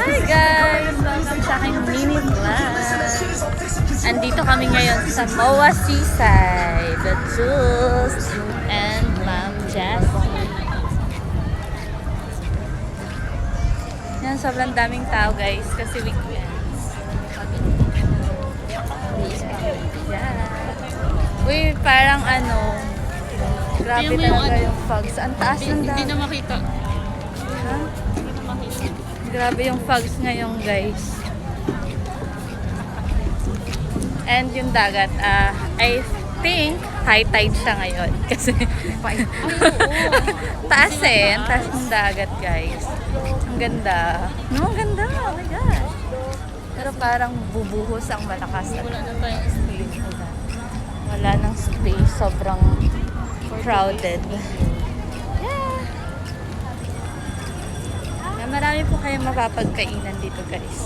Hi guys! Welcome sa aking mini vlog. Andito kami ngayon sa MOA Seaside. The Jules and Ma'am Jessie. Yan, sobrang daming tao guys kasi weekends. Yeah. Uy, parang ano, grabe talaga yung fogs. Ang taas ng Hindi dagat. na makita. Ha? Grabe yung fogs ngayon guys. And yung dagat, I think high tide siya ngayon. Kasi taas eh. Ang taas ng dagat guys. Ang ganda. No, ang ganda. Oh my gosh. Pero parang bubuhos ang malakas. Wala na tayong space. Wala nang space. Sobrang crowded. Yeah. Marami po kayong mapapagkainan dito guys.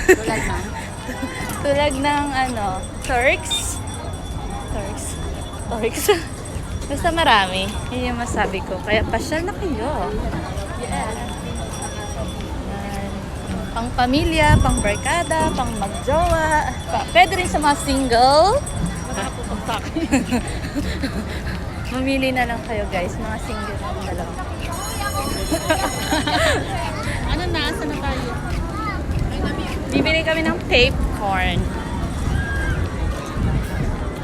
Tulad na. Tulad ng ano, Turks. Basta marami. Yun yung masabi ko. Kaya pasyal na kayo. Yeah. Pang pamilya, pang barkada, pang magjowa. Pwede rin sa mga single. Mamili na lang kayo guys. Mga single na lang. Ano na? Saan na tayo? Bibili kami ng tape corn.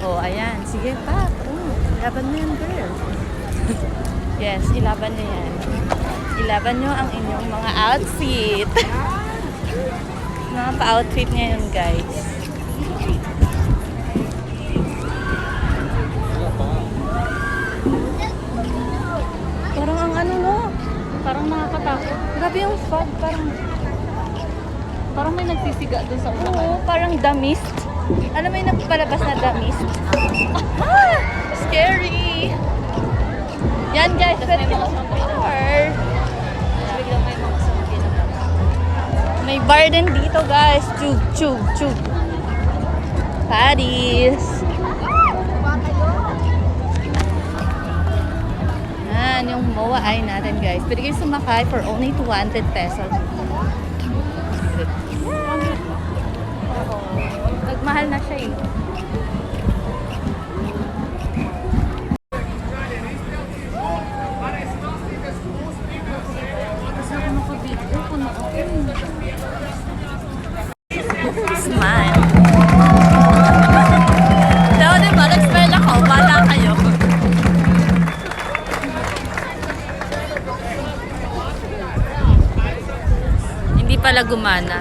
Oh, ayan. Sige pa. Oh, ilaban mo yan, girl. Yes, ilaban nyo yan. Ilaban nyo ang inyong mga outfit. Mga pa-outfit ngayon, guys. Parang ang ano no? Parang nakakatakot. Grabe yung fog. Parang may nagsisiga dun sa unahan. Oo, parang the mist. Alam mo yung nagpalabas na the mist? Ah! Scary! Yan guys, pwede ka mag-bar. Biglang may mga sumagi na lang. May bar din dito guys. Chug. Paris. Yan, yung MOA ay natin guys. Pwede kayo sumakay for only 200 pesos. Nagmahal na siya eh. Kasi ako nakabidyo. Puno ako. Smile. Pero diba, nag-spell ako. Bala kayo. Hindi pala gumana.